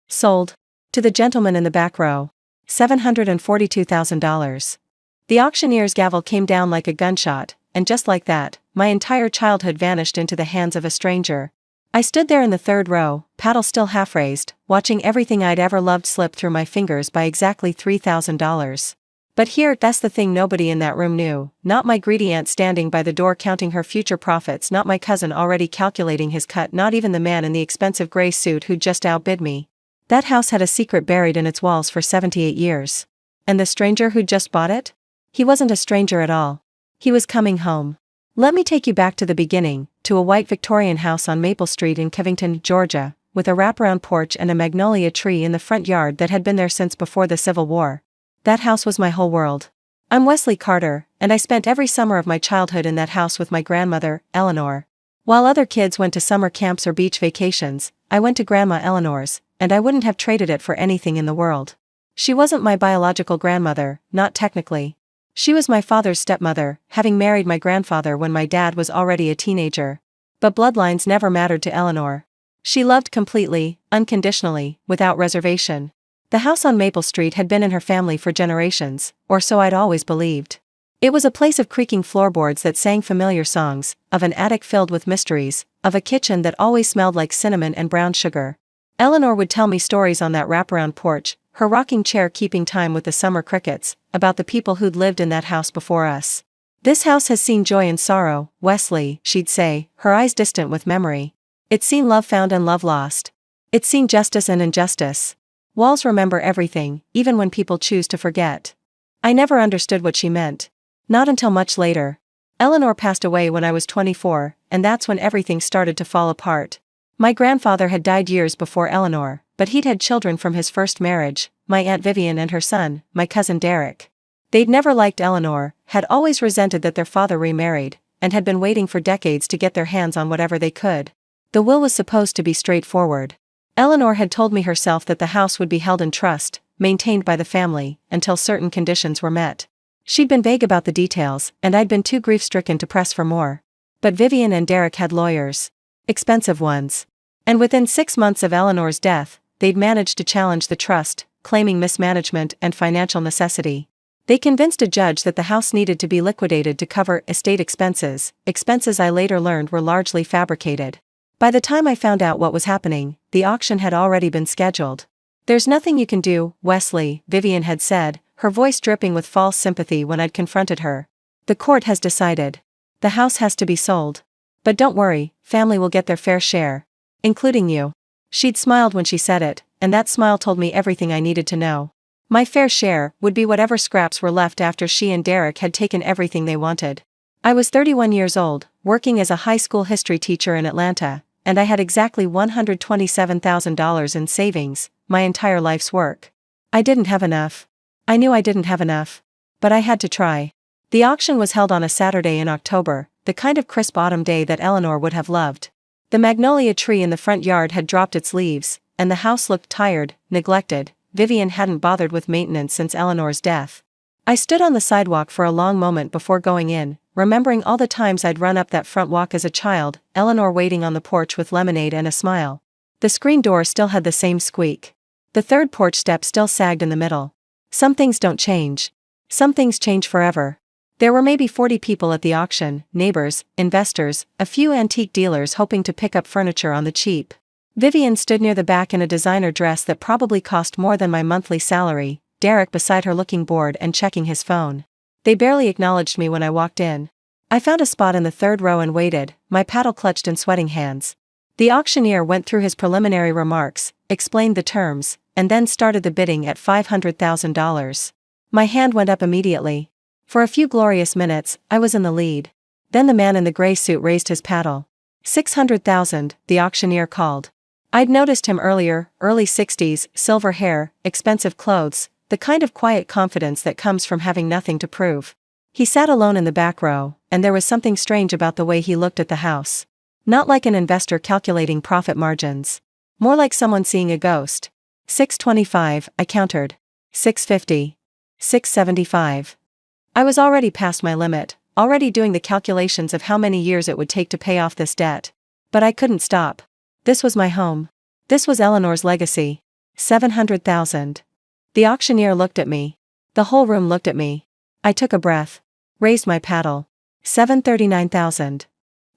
Sold. To the gentleman in the back row. $742,000. The auctioneer's gavel came down like a gunshot, and just like that, my entire childhood vanished into the hands of a stranger. I stood there in the third row, paddle still half raised, watching everything I'd ever loved slip through my fingers by exactly $3,000. But that's the thing nobody in that room knew, not my greedy aunt standing by the door counting her future profits, not my cousin already calculating his cut, not even the man in the expensive gray suit who'd just outbid me. That house had a secret buried in its walls for 78 years. And the stranger who'd just bought it? He wasn't a stranger at all. He was coming home. Let me take you back to the beginning, to a white Victorian house on Maple Street in Covington, Georgia, with a wraparound porch and a magnolia tree in the front yard that had been there since before the Civil War. That house was my whole world. I'm Wesley Carter, and I spent every summer of my childhood in that house with my grandmother, Eleanor. While other kids went to summer camps or beach vacations, I went to Grandma Eleanor's, and I wouldn't have traded it for anything in the world. She wasn't my biological grandmother, not technically. She was my father's stepmother, having married my grandfather when my dad was already a teenager. But bloodlines never mattered to Eleanor. She loved completely, unconditionally, without reservation. The house on Maple Street had been in her family for generations, or so I'd always believed. It was a place of creaking floorboards that sang familiar songs, of an attic filled with mysteries, of a kitchen that always smelled like cinnamon and brown sugar. Eleanor would tell me stories on that wraparound porch, her rocking chair keeping time with the summer crickets, about the people who'd lived in that house before us. This house has seen joy and sorrow, Wesley, she'd say, her eyes distant with memory. It's seen love found and love lost. It's seen justice and injustice. Walls remember everything, even when people choose to forget. I never understood what she meant. Not until much later. Eleanor passed away when I was 24, and that's when everything started to fall apart. My grandfather had died years before Eleanor, but he'd had children from his first marriage, my Aunt Vivian and her son, my cousin Derek. They'd never liked Eleanor, had always resented that their father remarried, and had been waiting for decades to get their hands on whatever they could. The will was supposed to be straightforward. Eleanor had told me herself that the house would be held in trust, maintained by the family, until certain conditions were met. She'd been vague about the details, and I'd been too grief-stricken to press for more. But Vivian and Derek had lawyers. Expensive ones. And within 6 months of Eleanor's death, they'd managed to challenge the trust, claiming mismanagement and financial necessity. They convinced a judge that the house needed to be liquidated to cover estate expenses I later learned were largely fabricated. By the time I found out what was happening, the auction had already been scheduled. "There's nothing you can do, Wesley," Vivian had said, her voice dripping with false sympathy when I'd confronted her. "The court has decided. The house has to be sold. But don't worry, family will get their fair share. Including you." She'd smiled when she said it, and that smile told me everything I needed to know. My fair share would be whatever scraps were left after she and Derek had taken everything they wanted. I was 31 years old, working as a high school history teacher in Atlanta, and I had exactly $127,000 in savings, my entire life's work. I didn't have enough. I knew I didn't have enough. But I had to try. The auction was held on a Saturday in October, the kind of crisp autumn day that Eleanor would have loved. The magnolia tree in the front yard had dropped its leaves, and the house looked tired, neglected. Vivian hadn't bothered with maintenance since Eleanor's death. I stood on the sidewalk for a long moment before going in, remembering all the times I'd run up that front walk as a child, Eleanor waiting on the porch with lemonade and a smile. The screen door still had the same squeak. The third porch step still sagged in the middle. Some things don't change. Some things change forever. There were maybe 40 people at the auction, neighbors, investors, a few antique dealers hoping to pick up furniture on the cheap. Vivian stood near the back in a designer dress that probably cost more than my monthly salary, Derek beside her looking bored and checking his phone. They barely acknowledged me when I walked in. I found a spot in the third row and waited, my paddle clutched in sweating hands. The auctioneer went through his preliminary remarks, explained the terms, and then started the bidding at $500,000. My hand went up immediately. For a few glorious minutes, I was in the lead. Then the man in the gray suit raised his paddle. $600,000, the auctioneer called. I'd noticed him earlier, early 60s, silver hair, expensive clothes, the kind of quiet confidence that comes from having nothing to prove. He sat alone in the back row, and there was something strange about the way he looked at the house. Not like an investor calculating profit margins. More like someone seeing a ghost. $625, I countered. $650. $675. I was already past my limit, already doing the calculations of how many years it would take to pay off this debt. But I couldn't stop. This was my home. This was Eleanor's legacy. 700,000. The auctioneer looked at me. The whole room looked at me. I took a breath. Raised my paddle. 739,000.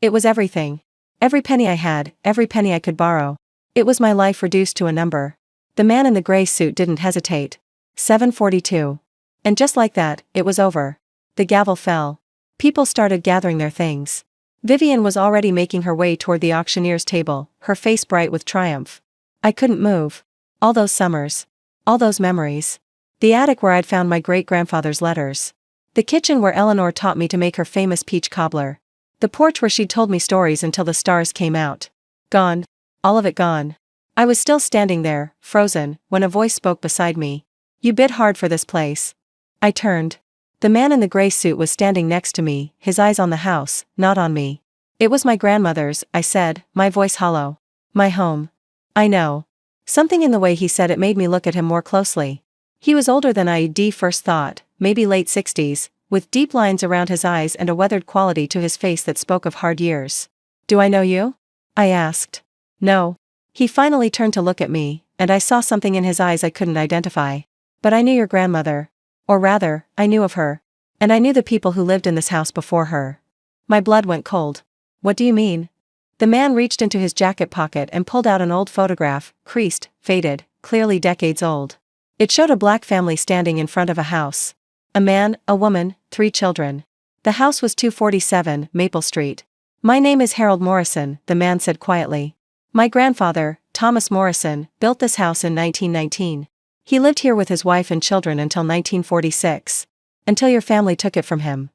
It was everything. Every penny I had, every penny I could borrow. It was my life reduced to a number. The man in the gray suit didn't hesitate. 742. And just like that, it was over. The gavel fell. People started gathering their things. Vivian was already making her way toward the auctioneer's table, her face bright with triumph. I couldn't move. All those summers. All those memories. The attic where I'd found my great-grandfather's letters. The kitchen where Eleanor taught me to make her famous peach cobbler. The porch where she'd told me stories until the stars came out. Gone. All of it gone. I was still standing there, frozen, when a voice spoke beside me. You bid hard for this place. I turned. The man in the gray suit was standing next to me, his eyes on the house, not on me. It was my grandmother's, I said, my voice hollow. My home. I know. Something in the way he said it made me look at him more closely. He was older than I'd first thought, maybe late 60s, with deep lines around his eyes and a weathered quality to his face that spoke of hard years. Do I know you? I asked. No. He finally turned to look at me, and I saw something in his eyes I couldn't identify. But I knew your grandmother. Or rather, I knew of her. And I knew the people who lived in this house before her. My blood went cold. What do you mean? The man reached into his jacket pocket and pulled out an old photograph, creased, faded, clearly decades old. It showed a black family standing in front of a house. A man, a woman, 3 children. The house was 247 Maple Street. My name is Harold Morrison, the man said quietly. My grandfather, Thomas Morrison, built this house in 1919. He lived here with his wife and children until 1946. Until your family took it from him.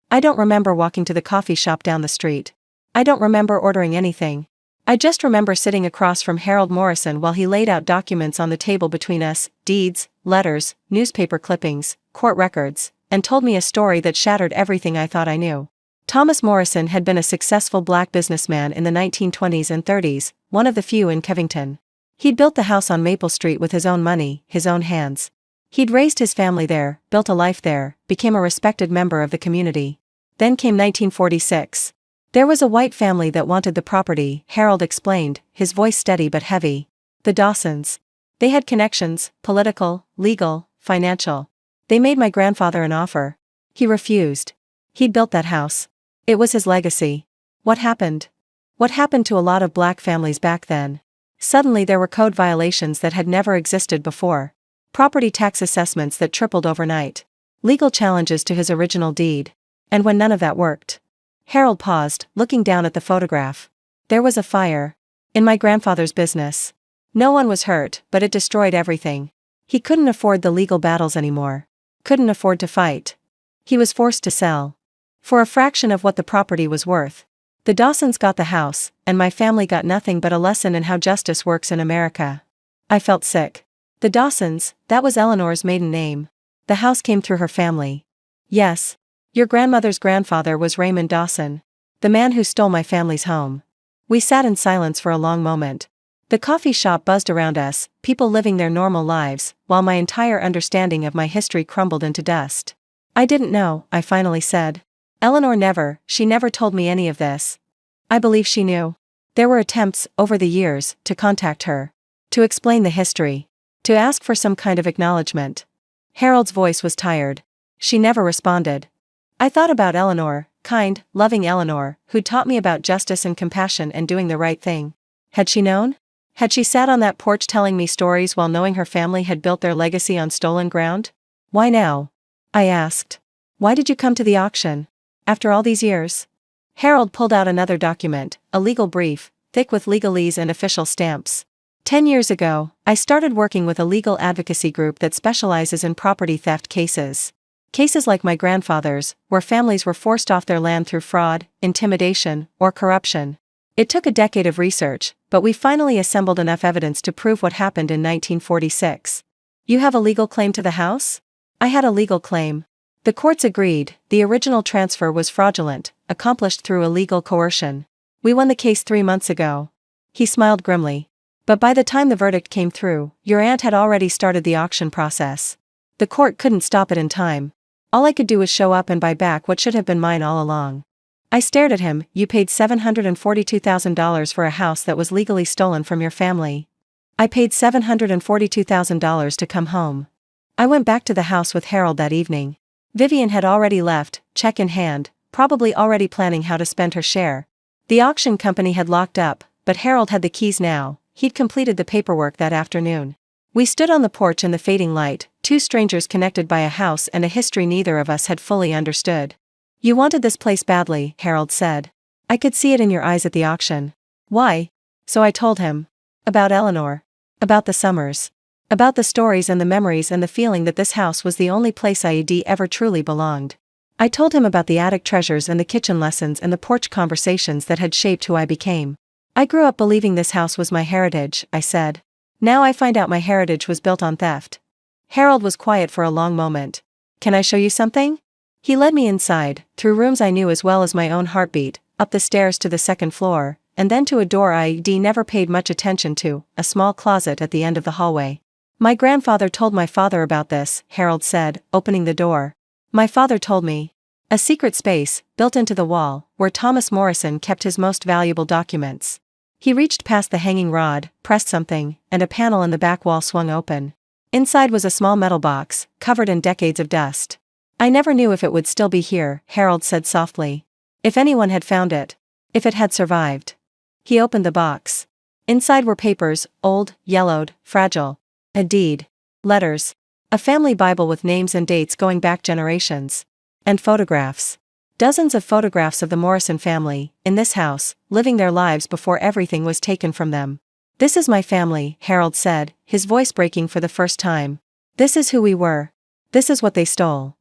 I don't remember walking to the coffee shop down the street. I don't remember ordering anything. I just remember sitting across from Harold Morrison while he laid out documents on the table between us, deeds, letters, newspaper clippings, court records, and told me a story that shattered everything I thought I knew. Thomas Morrison had been a successful black businessman in the 1920s and 30s, one of the few in Covington. He'd built the house on Maple Street with his own money, his own hands. He'd raised his family there, built a life there, became a respected member of the community. Then came 1946. There was a white family that wanted the property, Harold explained, his voice steady but heavy. The Dawsons. They had connections, political, legal, financial. They made my grandfather an offer. He refused. He'd built that house. It was his legacy. What happened? What happened to a lot of black families back then? Suddenly there were code violations that had never existed before. Property tax assessments that tripled overnight. Legal challenges to his original deed. And when none of that worked. Harold paused, looking down at the photograph. There was a fire. In my grandfather's business. No one was hurt, but it destroyed everything. He couldn't afford the legal battles anymore. Couldn't afford to fight. He was forced to sell. For a fraction of what the property was worth. The Dawsons got the house, and my family got nothing but a lesson in how justice works in America. I felt sick. The Dawsons, that was Eleanor's maiden name. The house came through her family. Yes. Your grandmother's grandfather was Raymond Dawson. The man who stole my family's home. We sat in silence for a long moment. The coffee shop buzzed around us, people living their normal lives, while my entire understanding of my history crumbled into dust. I didn't know, I finally said. Eleanor she never told me any of this. I believe she knew. There were attempts, over the years, to contact her. To explain the history. To ask for some kind of acknowledgement. Harold's voice was tired. She never responded. I thought about Eleanor, kind, loving Eleanor, who'd taught me about justice and compassion and doing the right thing. Had she known? Had she sat on that porch telling me stories while knowing her family had built their legacy on stolen ground? Why now? I asked. Why did you come to the auction? After all these years? Harold pulled out another document, a legal brief, thick with legalese and official stamps. 10 years ago, I started working with a legal advocacy group that specializes in property theft cases. Cases like my grandfather's, where families were forced off their land through fraud, intimidation, or corruption. It took a decade of research, but we finally assembled enough evidence to prove what happened in 1946. You have a legal claim to the house? I had a legal claim. The courts agreed, the original transfer was fraudulent, accomplished through illegal coercion. We won the case 3 months ago. He smiled grimly. But by the time the verdict came through, your aunt had already started the auction process. The court couldn't stop it in time. All I could do was show up and buy back what should have been mine all along. I stared at him. You paid $742,000 for a house that was legally stolen from your family. I paid $742,000 to come home. I went back to the house with Harold that evening. Vivian had already left, check in hand, probably already planning how to spend her share. The auction company had locked up, but Harold had the keys now. He'd completed the paperwork that afternoon. We stood on the porch in the fading light, two strangers connected by a house and a history neither of us had fully understood. "You wanted this place badly," Harold said. "I could see it in your eyes at the auction." "Why?" So I told him. About Eleanor. About the summers. About the stories and the memories and the feeling that this house was the only place I'd ever truly belonged. I told him about the attic treasures and the kitchen lessons and the porch conversations that had shaped who I became. "I grew up believing this house was my heritage," I said. "Now I find out my heritage was built on theft." Harold was quiet for a long moment. "Can I show you something?" He led me inside, through rooms I knew as well as my own heartbeat, up the stairs to the second floor, and then to a door I'd never paid much attention to, a small closet at the end of the hallway. "My grandfather told my father about this," Harold said, opening the door. "My father told me. A secret space, built into the wall, where Thomas Morrison kept his most valuable documents." He reached past the hanging rod, pressed something, and a panel in the back wall swung open. Inside was a small metal box, covered in decades of dust. "I never knew if it would still be here," Harold said softly. "If anyone had found it. If it had survived." He opened the box. Inside were papers, old, yellowed, fragile. A deed. Letters. A family Bible with names and dates going back generations. And photographs. Dozens of photographs of the Morrison family, in this house, living their lives before everything was taken from them. "This is my family," Harold said, his voice breaking for the first time. "This is who we were. This is what they stole."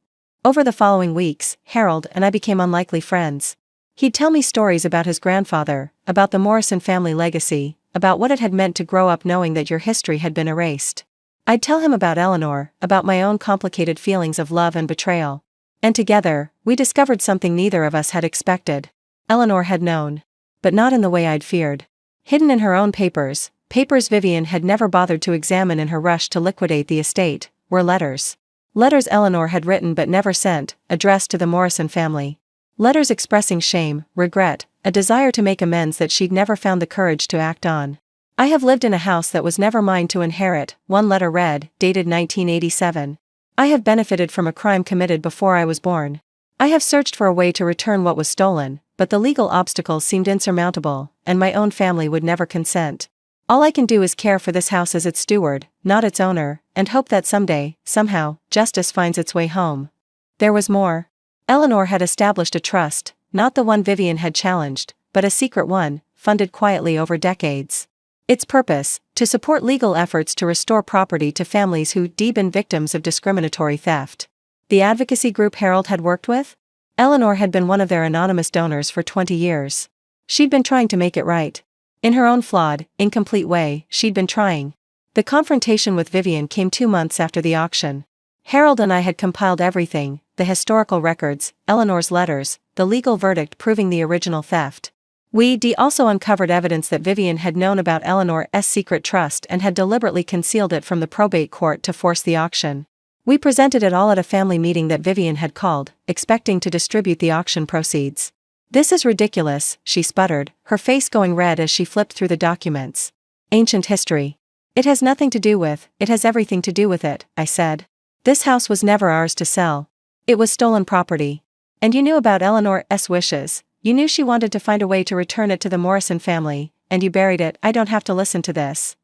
Over the following weeks, Harold and I became unlikely friends. He'd tell me stories about his grandfather, about the Morrison family legacy, about what it had meant to grow up knowing that your history had been erased. I'd tell him about Eleanor, about my own complicated feelings of love and betrayal. And together, we discovered something neither of us had expected. Eleanor had known. But not in the way I'd feared. Hidden in her own papers Vivian had never bothered to examine in her rush to liquidate the estate, were letters. Letters Eleanor had written but never sent, addressed to the Morrison family. Letters expressing shame, regret, a desire to make amends that she'd never found the courage to act on. "I have lived in a house that was never mine to inherit," one letter read, dated 1987. "I have benefited from a crime committed before I was born. I have searched for a way to return what was stolen, but the legal obstacles seemed insurmountable, and my own family would never consent. All I can do is care for this house as its steward, not its owner, and hope that someday, somehow, justice finds its way home." There was more. Eleanor had established a trust, not the one Vivian had challenged, but a secret one, funded quietly over decades. Its purpose, to support legal efforts to restore property to families who'd been victims of discriminatory theft. The advocacy group Harold had worked with? Eleanor had been one of their anonymous donors for 20 years. She'd been trying to make it right. In her own flawed, incomplete way, she'd been trying. The confrontation with Vivian came 2 months after the auction. Harold and I had compiled everything, the historical records, Eleanor's letters, the legal verdict proving the original theft. We also uncovered evidence that Vivian had known about Eleanor's secret trust and had deliberately concealed it from the probate court to force the auction. We presented it all at a family meeting that Vivian had called, expecting to distribute the auction proceeds. "This is ridiculous," she sputtered, her face going red as she flipped through the documents. "Ancient history. It has nothing to do with, it has everything to do with it," I said. "This house was never ours to sell. It was stolen property. And you knew about Eleanor's wishes. You knew she wanted to find a way to return it to the Morrison family, and you buried it." "I don't have to listen to this."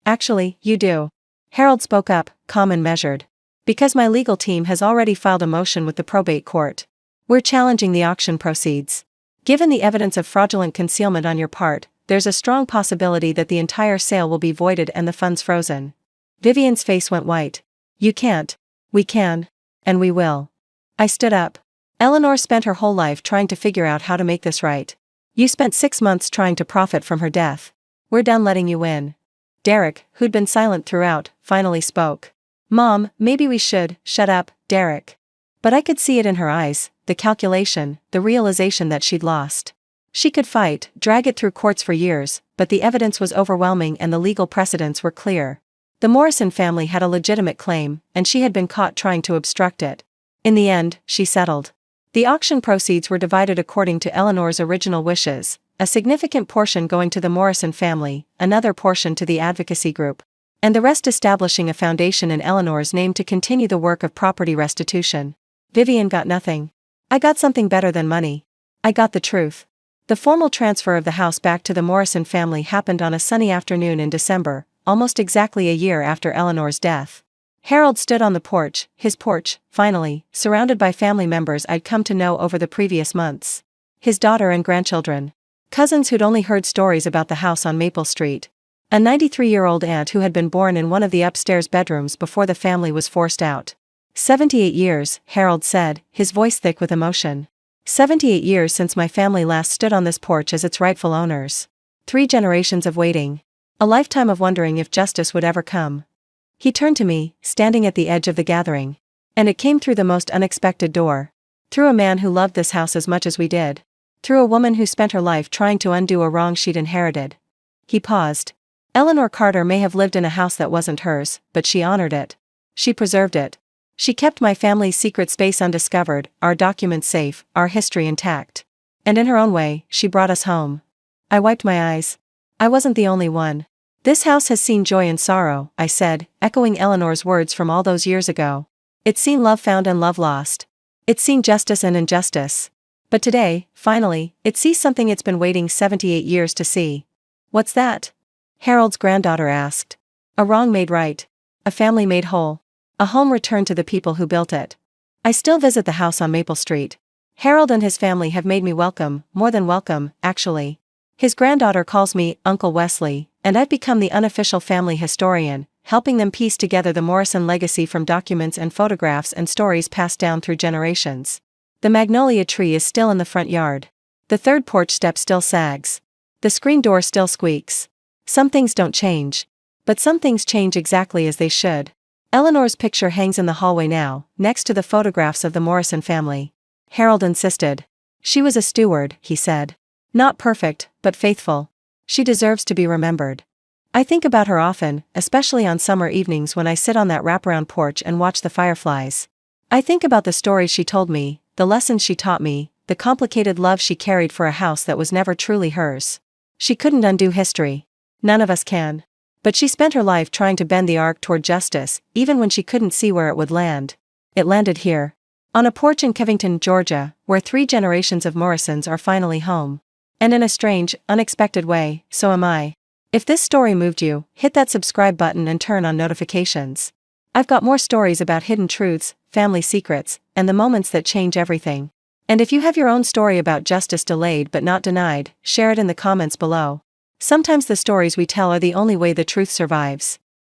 "Actually, you do." Harold spoke up, calm and measured. "Because my legal team has already filed a motion with the probate court. We're challenging the auction proceeds. Given the evidence of fraudulent concealment on your part, there's a strong possibility that the entire sale will be voided and the funds frozen." Vivian's face went white. "You can't." "We can. And we will." I stood up. "Eleanor spent her whole life trying to figure out how to make this right. You spent 6 months trying to profit from her death. We're done letting you win." Derek, who'd been silent throughout, finally spoke. "Mom, maybe we should." "Shut up, Derek." But I could see it in her eyes, the calculation, the realization that she'd lost. She could fight, drag it through courts for years, but the evidence was overwhelming and the legal precedents were clear. The Morrison family had a legitimate claim, and she had been caught trying to obstruct it. In the end, she settled. The auction proceeds were divided according to Eleanor's original wishes, a significant portion going to the Morrison family, another portion to the advocacy group. and the rest establishing a foundation in Eleanor's name to continue the work of property restitution. Vivian got nothing. I got something better than money. I got the truth. The formal transfer of the house back to the Morrison family happened on a sunny afternoon in December, almost exactly a year after Eleanor's death. Harold stood on the porch, his porch, finally, surrounded by family members I'd come to know over the previous months. His daughter and grandchildren. Cousins who'd only heard stories about the house on Maple Street. A 93-year-old aunt who had been born in one of the upstairs bedrooms before the family was forced out. 78 years, Harold said, his voice thick with emotion. 78 years since my family last stood on this porch as its rightful owners. 3 generations of waiting. A lifetime of wondering if justice would ever come. He turned to me, standing at the edge of the gathering. And it came through the most unexpected door. Through a man who loved this house as much as we did. Through a woman who spent her life trying to undo a wrong she'd inherited. He paused. Eleanor Carter may have lived in a house that wasn't hers, but she honored it. She preserved it. She kept my family's secret space undiscovered, our documents safe, our history intact. And in her own way, she brought us home. I wiped my eyes. I wasn't the only one. This house has seen joy and sorrow, I said, echoing Eleanor's words from all those years ago. It's seen love found and love lost. It's seen justice and injustice. But today, finally, it sees something it's been waiting 78 years to see. What's that? Harold's granddaughter asked. A wrong made right. A family made whole. A home returned to the people who built it. I still visit the house on Maple Street. Harold and his family have made me welcome, more than welcome, actually. His granddaughter calls me Uncle Wesley, and I've become the unofficial family historian, helping them piece together the Morrison legacy from documents and photographs and stories passed down through generations. The magnolia tree is still in the front yard. The third porch step still sags. The screen door still squeaks. Some things don't change. But some things change exactly as they should. Eleanor's picture hangs in the hallway now, next to the photographs of the Morrison family. Harold insisted. She was a steward, he said. Not perfect, but faithful. She deserves to be remembered. I think about her often, especially on summer evenings when I sit on that wraparound porch and watch the fireflies. I think about the stories she told me, the lessons she taught me, the complicated love she carried for a house that was never truly hers. She couldn't undo history. None of us can. But she spent her life trying to bend the arc toward justice, even when she couldn't see where it would land. It landed here. On a porch in Covington, Georgia, where 3 generations of Morrisons are finally home. And in a strange, unexpected way, so am I. If this story moved you, hit that subscribe button and turn on notifications. I've got more stories about hidden truths, family secrets, and the moments that change everything. And if you have your own story about justice delayed but not denied, share it in the comments below. Sometimes the stories we tell are the only way the truth survives.